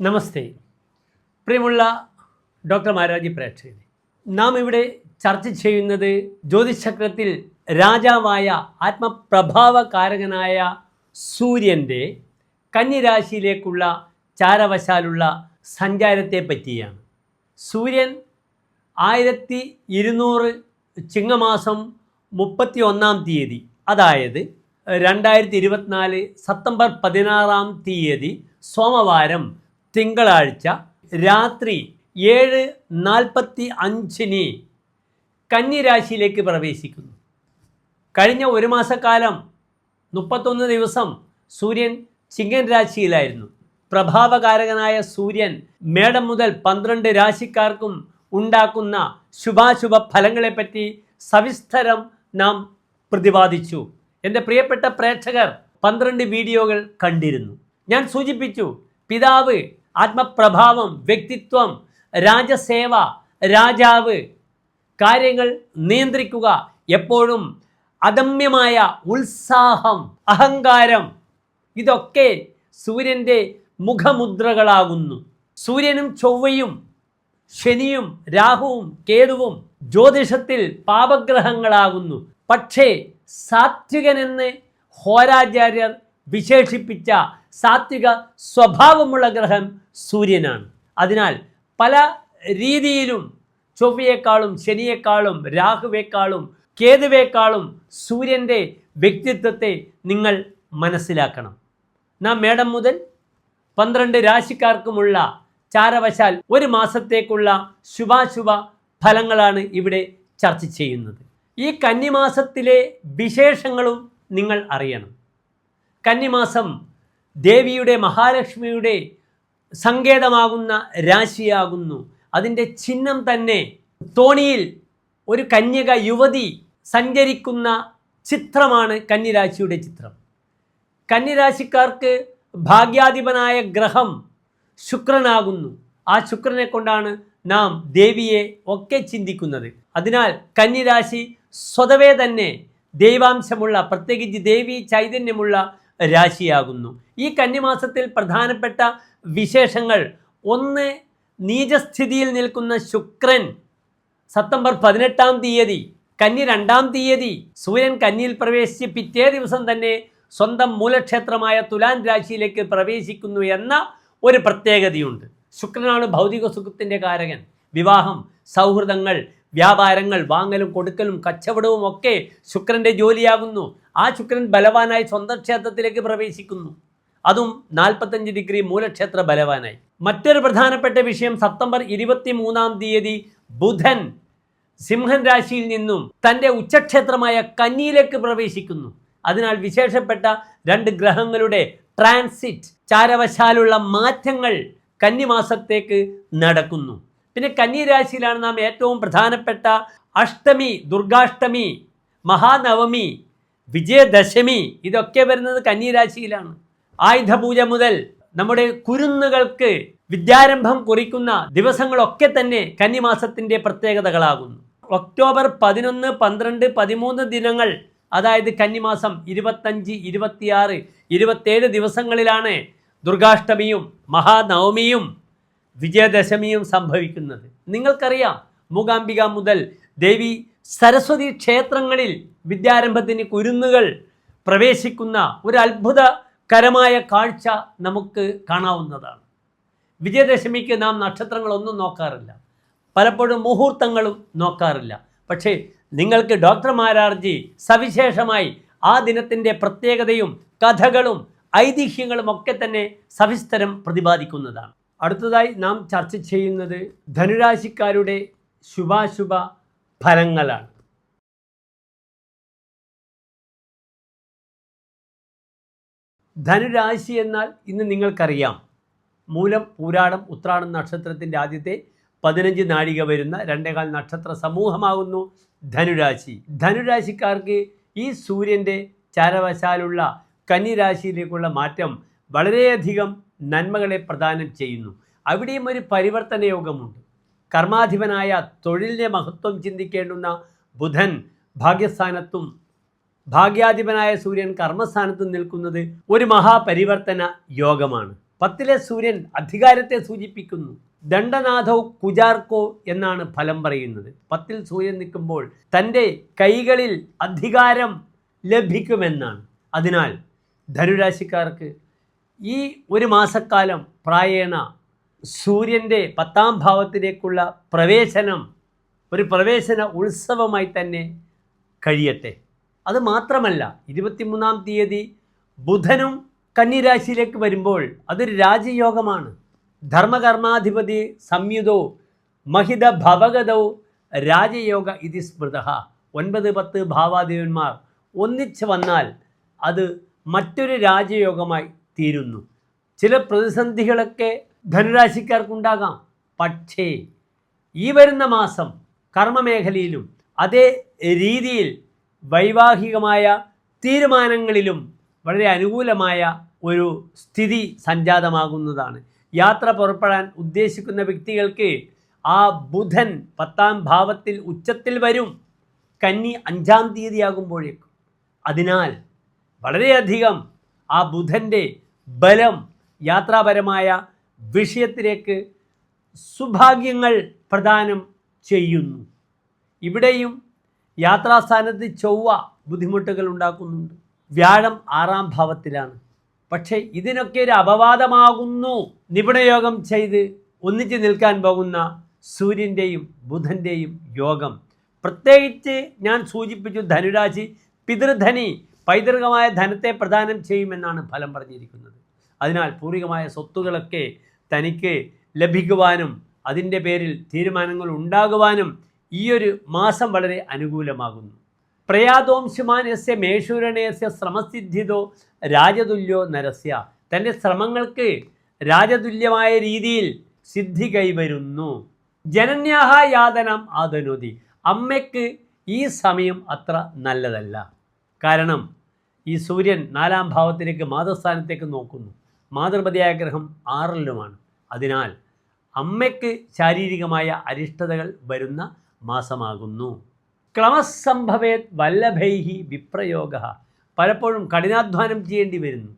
നമസ്തേ പ്രിയമുള്ള ഡോക്ടർ മാരാജി പ്രേക്ഷകരെ, നാം ഇവിടെ ചർച്ച ചെയ്യുന്നത് ജ്യോതിഷചക്രത്തിൽ രാജാവായ ആത്മപ്രഭാവകാരകനായ സൂര്യൻ്റെ കന്യരാശിയിലേക്കുള്ള ചാരവശാലുള്ള സഞ്ചാരത്തെ പറ്റിയാണ്. സൂര്യൻ 1200 ചിങ്ങമാസം 31-ാം തീയതി, അതായത് 2024 സെപ്റ്റംബർ 16-ാം തീയതി സോമവാരം തിങ്കളാഴ്ച രാത്രി 7:45 കന്യരാശിയിലേക്ക് പ്രവേശിക്കുന്നു. കഴിഞ്ഞ ഒരു മാസക്കാലം 31 ദിവസം സൂര്യൻ ചിങ്ങൻ രാശിയിലായിരുന്നു. പ്രഭാവകാരകനായ സൂര്യൻ മേടം മുതൽ 12 രാശിക്കാർക്കും ഉണ്ടാക്കുന്ന ശുഭാശുഭ ഫലങ്ങളെപ്പറ്റി സവിസ്തരം നാം പ്രതിപാദിച്ചു. എൻ്റെ പ്രിയപ്പെട്ട പ്രേക്ഷകർ 12 വീഡിയോകൾ കണ്ടിരുന്നു. ഞാൻ സൂചിപ്പിച്ചു, പിതാവ്, ആത്മപ്രഭാവം, വ്യക്തിത്വം, രാജസേവ, രാജാവ്, കാര്യങ്ങൾ നിയന്ത്രിക്കുക, എപ്പോഴും അദമ്യമായ ഉത്സാഹം, അഹങ്കാരം, ഇതൊക്കെ സൂര്യൻ്റെ മുഖമുദ്രകളാകുന്നു. സൂര്യനും ചൊവ്വയും ശനിയും രാഹുവും കേതുവും ജ്യോതിഷത്തിൽ പാപഗ്രഹങ്ങളാകുന്നു. പക്ഷേ സാത്വികനെന്ന് ഹോരാചാര്യർ വിശേഷിപ്പിച്ച സാത്വിക സ്വഭാവമുള്ള ഗ്രഹം സൂര്യനാണ്. അതിനാൽ പല രീതിയിലും ചൊവ്വയേക്കാളും ശനിയേക്കാളും രാഹുവേക്കാളും കേതുവേക്കാളും സൂര്യൻ്റെ വ്യക്തിത്വത്തെ നിങ്ങൾ മനസ്സിലാക്കണം. നാം മേടം മുതൽ 12 രാശിക്കാർക്കുമുള്ള ചാരവശാൽ ഒരു മാസത്തേക്കുള്ള ശുഭാശുഭ ഫലങ്ങളാണ് ഇവിടെ ചർച്ച ചെയ്യുന്നത്. ഈ കന്നിമാസത്തിലെ വിശേഷങ്ങളും നിങ്ങൾ അറിയണം. കന്നിമാസം ദേവിയുടെ, മഹാലക്ഷ്മിയുടെ സങ്കേതമാകുന്ന രാശിയാകുന്നു. അതിൻ്റെ ചിഹ്നം തന്നെ തോണിയിൽ ഒരു കന്യക യുവതി സഞ്ചരിക്കുന്ന ചിത്രമാണ് കന്നിരാശിയുടെ ചിത്രം. കന്നിരാശിക്കാർക്ക് ഭാഗ്യാധിപനായ ഗ്രഹം ശുക്രനാകുന്നു. ആ ശുക്രനെ കൊണ്ടാണ് നാം ദേവിയെ ഒക്കെ ചിന്തിക്കുന്നത്. അതിനാൽ കന്നിരാശി സ്വതവേ തന്നെ ദൈവാംശമുള്ള, പ്രത്യേകിച്ച് ദേവി ചൈതന്യമുള്ള രാശിയാകുന്നു. ഈ കന്നിമാസത്തിൽ പ്രധാനപ്പെട്ട വിശേഷങ്ങൾ: 1, നീചസ്ഥിതിയിൽ നിൽക്കുന്ന ശുക്രൻ സെപ്റ്റംബർ 18-ാം തീയതി, കന്നി 2-ാം തീയതി സൂര്യൻ കന്നിയിൽ പ്രവേശിച്ച് പിറ്റേ ദിവസം തന്നെ സ്വന്തം മൂലക്ഷേത്രമായ തുലാൻ രാശിയിലേക്ക് പ്രവേശിക്കുന്നു എന്ന ഒരു പ്രത്യേകതയുണ്ട്. ശുക്രനാണ് ഭൗതിക സുഖത്തിൻ്റെ കാരകൻ. വിവാഹം, സൗഹൃദങ്ങൾ, വ്യാപാരങ്ങൾ, വാങ്ങലും കൊടുക്കലും കച്ചവടവും ഒക്കെ ശുക്രൻ്റെ ജോലിയാകുന്നു. ആ ശുക്രൻ ബലവാനായി സ്വന്തം ക്ഷേത്രത്തിലേക്ക് പ്രവേശിക്കുന്നു. അതും 45 ഡിഗ്രി മൂലക്ഷേത്ര ബലവാനായി. മറ്റൊരു പ്രധാനപ്പെട്ട വിഷയം, സെപ്റ്റംബർ 23-ാം തീയതി ബുധൻ സിംഹൻ രാശിയിൽ നിന്നും തൻ്റെ ഉച്ചക്ഷേത്രമായ കന്നിയിലേക്ക് പ്രവേശിക്കുന്നു. അതിനാൽ വിശേഷപ്പെട്ട 2 ഗ്രഹങ്ങളുടെ ട്രാൻസിറ്റ്, ചാരവശാലുള്ള മാറ്റങ്ങൾ കന്നിമാസത്തേക്ക് നടക്കുന്നു. പിന്നെ കന്നിരാശിയിലാണ് നാം ഏറ്റവും പ്രധാനപ്പെട്ട അഷ്ടമി, ദുർഗാഷ്ടമി, മഹാനവമി, വിജയദശമി, ഇതൊക്കെ വരുന്നത് കന്നിരാശിയിലാണ്. ആയുധപൂജ മുതൽ നമ്മുടെ കുരുന്നുകൾക്ക് വിദ്യാരംഭം കുറിക്കുന്ന ദിവസങ്ങളൊക്കെ തന്നെ കന്നിമാസത്തിൻ്റെ പ്രത്യേകതകളാകുന്നു. ഒക്ടോബർ 11, 12, 13 ദിനങ്ങൾ, അതായത് കന്നിമാസം 25, 26, 27 ദിവസങ്ങളിലാണ് ദുർഗാഷ്ടമിയും മഹാനവമിയും വിജയദശമിയും സംഭവിക്കുന്നത്. നിങ്ങൾക്കറിയാം, മൂകാംബിക മുതൽ ദേവി സരസ്വതി ക്ഷേത്രങ്ങളിൽ വിദ്യാരംഭത്തിന് കുരുന്നുകൾ പ്രവേശിക്കുന്ന ഒരു അത്ഭുതകരമായ കാഴ്ച നമുക്ക് കാണാവുന്നതാണ്. വിജയദശമിക്ക് നാം നക്ഷത്രങ്ങളൊന്നും നോക്കാറില്ല, പലപ്പോഴും മുഹൂർത്തങ്ങളും നോക്കാറില്ല. പക്ഷേ നിങ്ങൾക്ക് ഡോക്ടർ മാരാർജി സവിശേഷമായി ആ ദിനത്തിൻ്റെ പ്രത്യേകതയും കഥകളും ഐതിഹ്യങ്ങളും ഒക്കെ തന്നെ സവിസ്തരം പ്രതിപാദിക്കുന്നതാണ്. അടുത്തതായി നാം ചർച്ച ചെയ്യുന്നത് ധനുരാശിക്കാരുടെ ശുഭാശുഭ ഫലങ്ങളാണ്. ധനുരാശി എന്നാൽ ഇന്ന് നിങ്ങൾക്കറിയാം, മൂലം, പൂരാടം, ഉത്രാടം നക്ഷത്രത്തിൻ്റെ ആദ്യത്തെ 15 നാഴിക വരുന്ന 2.25 നക്ഷത്ര സമൂഹമാകുന്നു ധനുരാശി. ധനുരാശിക്കാർക്ക് ഈ സൂര്യൻ്റെ ചാരവശാലുള്ള കന്നിരാശിയിലേക്കുള്ള മാറ്റം വളരെയധികം നന്മകളെ പ്രദാനം ചെയ്യുന്നു. അവിടെയും ഒരു പരിവർത്തന യോഗമുണ്ട്. കർമാധിപനായ തൊഴിലിൻ്റെ മഹത്വം ചിന്തിക്കേണ്ടുന്ന ബുധൻ ഭാഗ്യസ്ഥാനത്തും ഭാഗ്യാധിപനായ സൂര്യൻ കർമ്മസ്ഥാനത്ത് നിൽക്കുന്നത് ഒരു മഹാപരിവർത്തന യോഗമാണ്. 10ലെ സൂര്യൻ അധികാരത്തെ സൂചിപ്പിക്കുന്നു. ദണ്ഡനാഥോ കുജാർക്കോ എന്നാണ് ഫലം പറയുന്നത്. 10ൽ സൂര്യൻ നിൽക്കുമ്പോൾ തൻ്റെ കൈകളിൽ അധികാരം ലഭിക്കുമെന്നാണ്. അതിനാൽ ധനുരാശിക്കാർക്ക് ഈ ഒരു മാസക്കാലം പ്രായേണ സൂര്യൻ്റെ 10ാം ഭാവത്തിലേക്കുള്ള പ്രവേശനം ഒരു പ്രവേശന ഉത്സവമായി തന്നെ കഴിയട്ടെ. അത് മാത്രമല്ല 23-ാം തീയതി ബുധനും കന്നിരാശിയിലേക്ക് വരുമ്പോൾ അതൊരു രാജയോഗമാണ്. ധർമ്മകർമാധിപതി സംയുതോ മഹിത ഭവഗതോ രാജയോഗ ഇതി സ്മൃത. 9-10 ഭാവാധിപന്മാർ ഒന്നിച്ച് വന്നാൽ അത് മറ്റൊരു രാജയോഗമായി തീരുന്നു. ചില പ്രതിസന്ധികളൊക്കെ ധനുരാശിക്കാർക്കുണ്ടാകാം. പക്ഷേ ഈ വരുന്ന മാസം കർമ്മമേഖലയിലും അതേ രീതിയിൽ വൈവാഹികമായ തീരുമാനങ്ങളിലും വളരെ അനുകൂലമായ ഒരു സ്ഥിതി സംജാതമാകുന്നതാണ്. യാത്ര പുറപ്പെടാൻ ഉദ്ദേശിക്കുന്ന വ്യക്തികൾക്ക് ആ ബുധൻ 10ാം ഭാവത്തിൽ ഉച്ചത്തിൽ വരും, കന്നി 5-ാം തീയതിയാകുമ്പോഴേക്കും. അതിനാൽ വളരെയധികം ആ ബുധൻ്റെ ബലം യാത്രാപരമായ വിഷയത്തിലേക്ക് സുഭാഗ്യങ്ങൾ പ്രദാനം ചെയ്യുന്നു. ഇവിടെയും യാത്രാസ്ഥാനത്ത് ചൊവ്വ ബുദ്ധിമുട്ടുകൾ ഉണ്ടാക്കുന്നുണ്ട്. വ്യാഴം 6ാം ഭാവത്തിലാണ്. പക്ഷേ ഇതിനൊക്കെ ഒരു അപവാദമാകുന്നു നിപുണയോഗം ചെയ്ത് ഒന്നിച്ച് നിൽക്കാൻ പോകുന്ന സൂര്യൻ്റെയും ബുധൻ്റെയും യോഗം. പ്രത്യേകിച്ച് ഞാൻ സൂചിപ്പിച്ചു, ധനുരാശി പിതൃധനി പൈതൃകമായ ധനത്തെ പ്രദാനം ചെയ്യുമെന്നാണ് ഫലം പറഞ്ഞിരിക്കുന്നത്. അതിനാൽ പൂർവികമായ സ്വത്തുകളൊക്കെ തനിക്ക് ലഭിക്കുവാനും അതിൻ്റെ പേരിൽ തീരുമാനങ്ങൾ ഉണ്ടാകുവാനും ഈയൊരു മാസം വളരെ അനുകൂലമാകുന്നു. പ്രയാതോംശുമാനസ്യ മേഷൂരണയസ്യ ശ്രമസിദ്ധിതോ രാജതുല്യോ നരസ്യ. തൻ്റെ ശ്രമങ്ങൾക്ക് രാജതുല്യമായ രീതിയിൽ സിദ്ധി കൈവരുന്നു. ജനന്യാഹ യാതനം ആദനോതി. അമ്മയ്ക്ക് ഈ സമയം അത്ര നല്ലതല്ല. കാരണം ഈ സൂര്യൻ 4ാം ഭാവത്തിലേക്ക് മാതൃസ്ഥാനത്തേക്ക് നോക്കുന്നു. മാതൃപതിയായ ഗ്രഹം 6ലുമാണ്. അതിനാൽ അമ്മയ്ക്ക് ശാരീരികമായ അരിഷ്ടതകൾ വരുന്ന മാസമാകുന്നു. ക്ലമസംഭവേത് വല്ലഭൈഹി വിപ്രയോഗ. പലപ്പോഴും കഠിനാധ്വാനം ചെയ്യേണ്ടി വരുന്നു.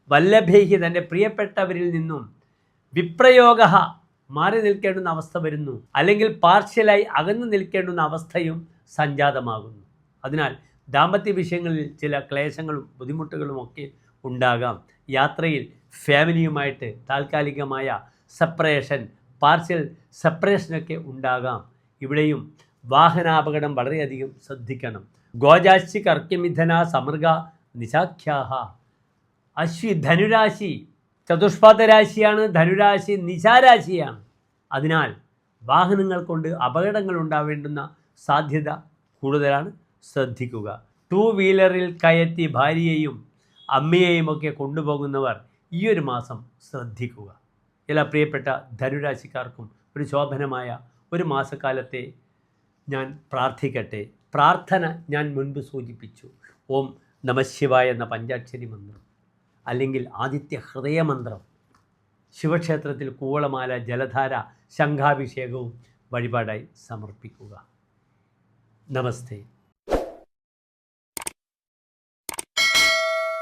വല്ലഭൈഹി തൻ്റെ പ്രിയപ്പെട്ടവരിൽ നിന്നും വിപ്രയോഗ മാറി നിൽക്കേണ്ടുന്ന അവസ്ഥ വരുന്നു. അല്ലെങ്കിൽ പാർഷ്യലായി അകന്നു നിൽക്കേണ്ടുന്ന അവസ്ഥയും സംജാതമാകുന്നു. അതിനാൽ ദാമ്പത്യ വിഷയങ്ങളിൽ ചില ക്ലേശങ്ങളും ബുദ്ധിമുട്ടുകളും ഒക്കെ ഉണ്ടാകാം. യാത്രയിൽ ഫാമിലിയുമായിട്ട് താൽക്കാലികമായ സെപ്പറേഷൻ, പാർഷ്യൽ സെപ്പറേഷനൊക്കെ ഉണ്ടാകാം. ഇവിടെയും വാഹനാപകടം വളരെയധികം ശ്രദ്ധിക്കണം. ഗോജാശി കർക്കിമിഥന സമൃഗ നിശാഖ്യാഹ. അശ്വി ധനുരാശി ചതുഷ്പാദ രാശിയാണ്. ധനുരാശി നിശാരാശിയാണ്. അതിനാൽ വാഹനങ്ങൾ കൊണ്ട് അപകടങ്ങൾ ഉണ്ടാവേണ്ടുന്ന സാധ്യത കൂടുതലാണ്. ശ്രദ്ധിക്കുക. 2 വീലറിൽ കയറ്റി ഭാര്യയെയും അമ്മയെയും ഒക്കെ കൊണ്ടുപോകുന്നവർ ഈ ഒരു മാസം ശ്രദ്ധിക്കുക. എല്ലാ പ്രിയപ്പെട്ട ധനുരാശിക്കാർക്കും ഒരു ശോഭനമായ ഒരു മാസക്കാലത്തെ ഞാൻ പ്രാർത്ഥിക്കട്ടെ. പ്രാർത്ഥന ഞാൻ മുൻപ് സൂചിപ്പിച്ചു. ഓം നമഃശിവായ എന്ന പഞ്ചാക്ഷരി മന്ത്രം അല്ലെങ്കിൽ ആദിത്യ ഹൃദയമന്ത്രം ശിവക്ഷേത്രത്തിൽ കൂവളമാല, ജലധാര, ശംഖാഭിഷേകവും വഴിപാടായി സമർപ്പിക്കുക. നമസ്തേ.